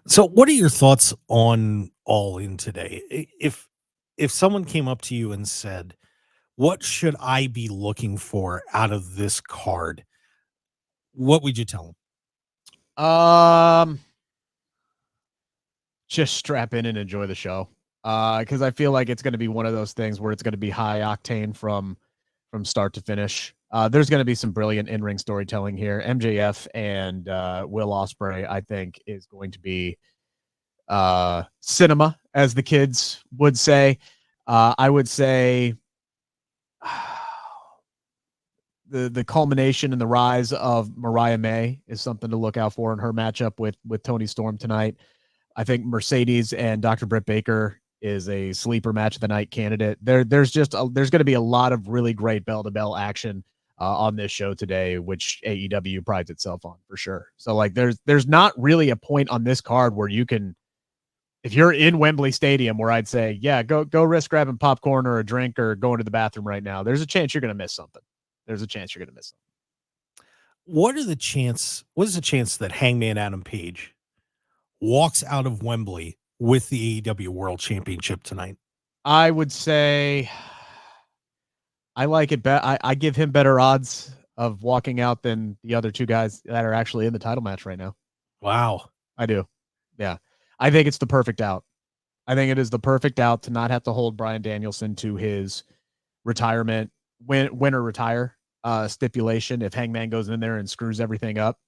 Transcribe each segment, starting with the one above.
So, what are your thoughts on All In today? If someone came up to you and said, "What should I be looking for out of this card?" What would you tell them? Um, just strap in and enjoy the show. Because I feel like it's going to be one of those things where it's going to be high octane from start to finish. There's going to be some brilliant in-ring storytelling here. MJF and Will Ospreay, I think, is going to be cinema, as the kids would say. I would say the culmination and the rise of Mariah May is something to look out for in her matchup with Tony Storm tonight. I think Mercedes and Dr. Britt Baker is a sleeper match of the night candidate. There's going to be a lot of really great bell to bell action on this show today, which AEW prides itself on for sure. So like there's not really a point on this card where you can, if you're in Wembley Stadium, where I'd say, yeah, go risk grabbing popcorn or a drink or going to the bathroom right now. There's a chance you're going to miss something. There's a chance you're going to miss something. What is the chance that Hangman Adam Page walks out of Wembley with the AEW World Championship tonight? I would say I like it better. I give him better odds of walking out than the other two guys that are actually in the title match right now. Wow. I do. Yeah. I think it's the perfect out. I think it is the perfect out to not have to hold Bryan Danielson to his retirement, win or retire stipulation if Hangman goes in there and screws everything up.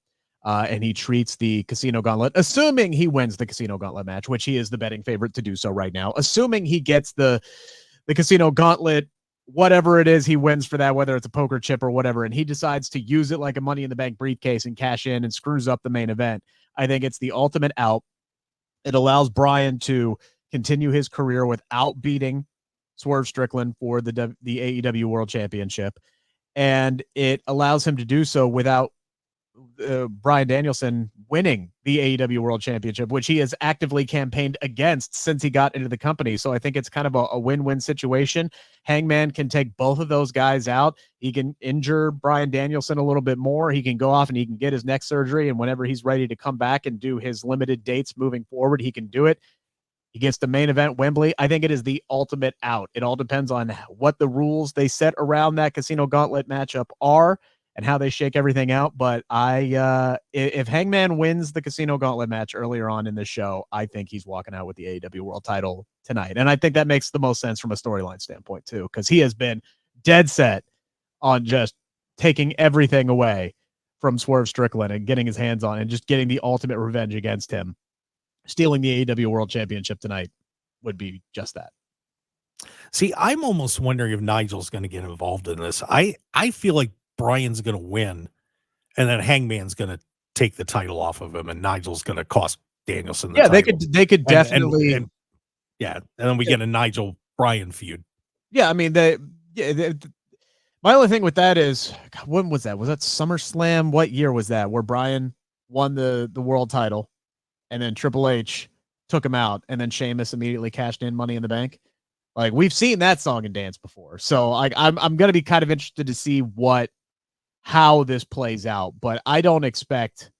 And he treats the Casino Gauntlet, assuming he wins the Casino Gauntlet match, which he is the betting favorite to do so right now. Assuming he gets the Casino Gauntlet, whatever it is he wins for that, whether it's a poker chip or whatever, and he decides to use it like a Money in the Bank briefcase and cash in and screws up the main event. I think it's the ultimate out. It allows Bryan to continue his career without beating Swerve Strickland for the AEW World Championship, and it allows him to do so without Bryan Danielson winning the AEW World Championship, which he has actively campaigned against since he got into the company. So I think it's kind of a win-win situation. Hangman can take both of those guys out. He can injure Bryan Danielson a little bit more. He can go off and he can get his neck surgery. And whenever he's ready to come back and do his limited dates moving forward, he can do it. He gets the main event Wembley. I think it is the ultimate out. It all depends on what the rules they set around that Casino Gauntlet matchup are and how they shake everything out. But if Hangman wins the Casino Gauntlet match earlier on in the show, I think he's walking out with the AEW World title tonight. And I think that makes the most sense from a storyline standpoint too, because he has been dead set on just taking everything away from Swerve Strickland and getting his hands on and just getting the ultimate revenge against him. Stealing the AEW World Championship tonight would be just that. See, I'm almost wondering if Nigel's going to get involved in this. I feel like Bryan's going to win, and then Hangman's going to take the title off of him, and Nigel's going to cost Danielson the title. They could definitely, and then we get a Nigel Bryan feud. Yeah, I mean my only thing with that is, God, when was that? Was that SummerSlam? What year was that? Where Bryan won the world title, and then Triple H took him out, and then Sheamus immediately cashed in Money in the Bank. Like, we've seen that song and dance before, so I'm gonna be kind of interested to see how this plays out. But I don't expect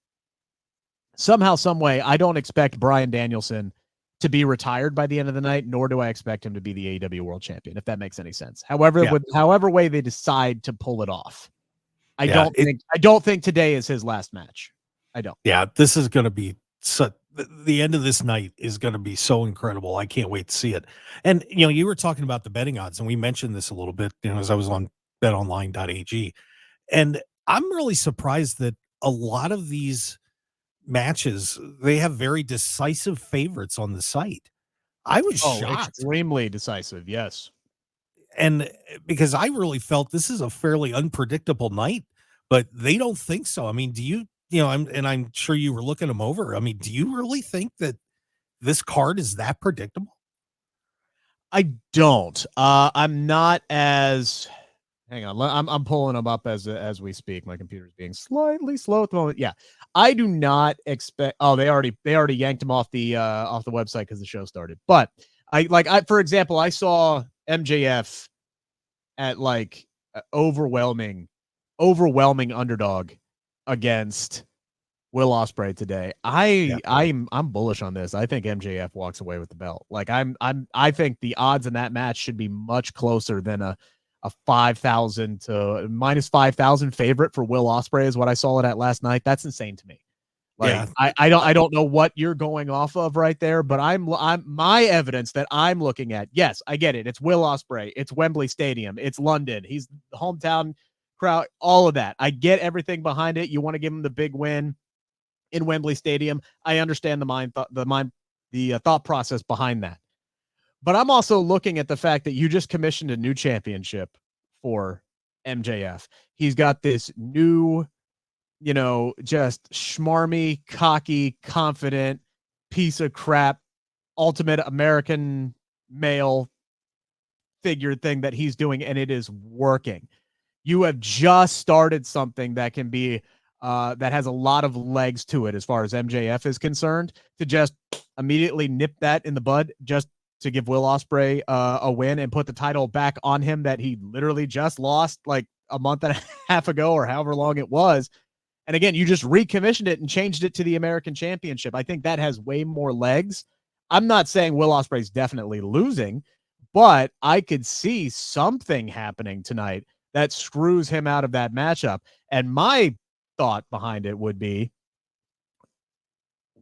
somehow, some way, I don't expect Bryan Danielson to be retired by the end of the night, nor do I expect him to be the AEW World Champion, if that makes any sense. However way they decide to pull it off, I don't think today is his last match. I don't. Yeah, this is going to be the end of this night is going to be so incredible. I can't wait to see it. And you were talking about the betting odds, and we mentioned this a little bit, as I was on betonline.ag, and I'm really surprised that a lot of these matches, they have very decisive favorites on the site. I was shocked. Extremely decisive, yes. And because I really felt this is a fairly unpredictable night, but they don't think so. I mean, do you, I'm sure you were looking them over. I mean, do you really think that this card is that predictable? I don't. I'm not as. Hang on, I'm pulling them up as we speak. My computer's being slightly slow at the moment. Yeah, I do not expect. Oh, they already yanked them off the website because the show started. But for example, I saw MJF at overwhelming underdog against Will Ospreay today. I'm bullish on this. I think MJF walks away with the belt. Like I think the odds in that match should be much closer than a 5,000 to minus 5,000 favorite for Will Ospreay is what I saw it at last night. That's insane to me. Like I don't know what you're going off of right there, but I'm my evidence that I'm looking at. Yes, I get it. It's Will Ospreay. It's Wembley Stadium. It's London. He's the hometown crowd. All of that. I get everything behind it. You want to give him the big win in Wembley Stadium. I understand the thought process behind that. But I'm also looking at the fact that you just commissioned a new championship for MJF. He's got this new, just schmarmy, cocky, confident piece of crap, ultimate American male figure thing that he's doing, and it is working. You have just started something that can be that has a lot of legs to it as far as MJF is concerned, to just immediately nip that in the bud, just to give Will Ospreay a win and put the title back on him that he literally just lost like a month and a half ago or however long it was. And again, you just recommissioned it and changed it to the American Championship. I think that has way more legs. I'm not saying Will Ospreay's definitely losing, but I could see something happening tonight that screws him out of that matchup. And my thought behind it would be,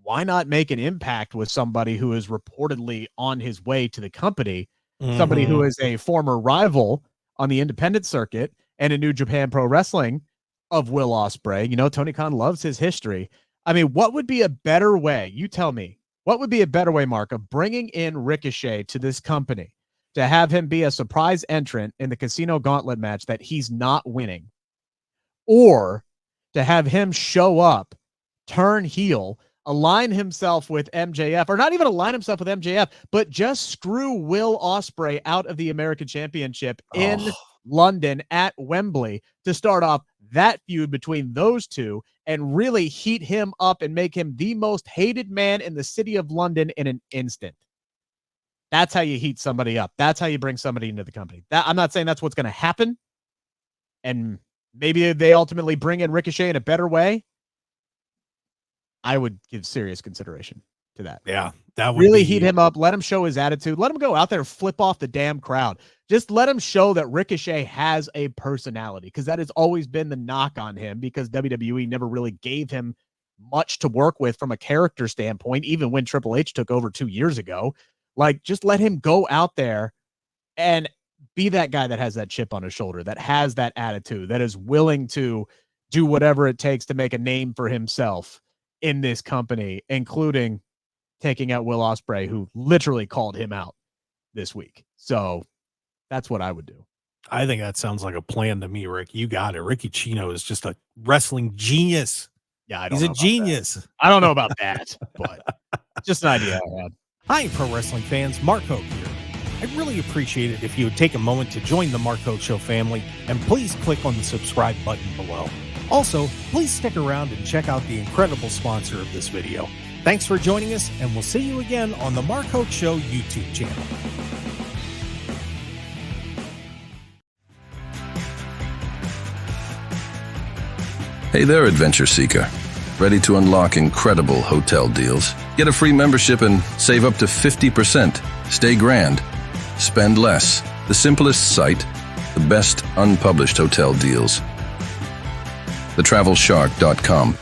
why not make an impact with somebody who is reportedly on his way to the company, somebody who is a former rival on the independent circuit and in New Japan Pro Wrestling of Will Ospreay. Tony Khan loves his history. I mean, what would be a better way? You tell me. What would be a better way, Mark, of bringing in Ricochet to this company to have him be a surprise entrant in the Casino Gauntlet match that he's not winning, or to have him show up, turn heel, align himself with MJF, or not even align himself with MJF, but just screw Will Ospreay out of the American Championship in London at Wembley to start off that feud between those two and really heat him up and make him the most hated man in the city of London in an instant. That's how you heat somebody up. That's how you bring somebody into the company. I'm not saying that's what's going to happen, and maybe they ultimately bring in Ricochet in a better way. I would give serious consideration to that. Yeah, that would really heat him up. Let him show his attitude. Let him go out there and flip off the damn crowd. Just let him show that Ricochet has a personality, because that has always been the knock on him, because WWE never really gave him much to work with from a character standpoint, even when Triple H took over 2 years ago. Like, just let him go out there and be that guy that has that chip on his shoulder, that has that attitude, that is willing to do whatever it takes to make a name for himself in this company, including taking out Will Ospreay, who literally called him out this week. So that's what I would do. I think that sounds like a plan to me, Rick. You got it. Ricky Chino is just a wrestling genius. Yeah, he's a genius. I don't know about that, but just an idea I had. Hi, pro wrestling fans. Mark Hoke here. I'd really appreciate it if you would take a moment to join the Mark Hoke Show family, and please click on the subscribe button below. Also, please stick around and check out the incredible sponsor of this video. Thanks for joining us, and we'll see you again on the Mark Hoke Show YouTube channel. Hey there, adventure seeker. Ready to unlock incredible hotel deals? Get a free membership and save up to 50%. Stay grand. Spend less. The simplest site. The best unpublished hotel deals. TheTravelShark.com.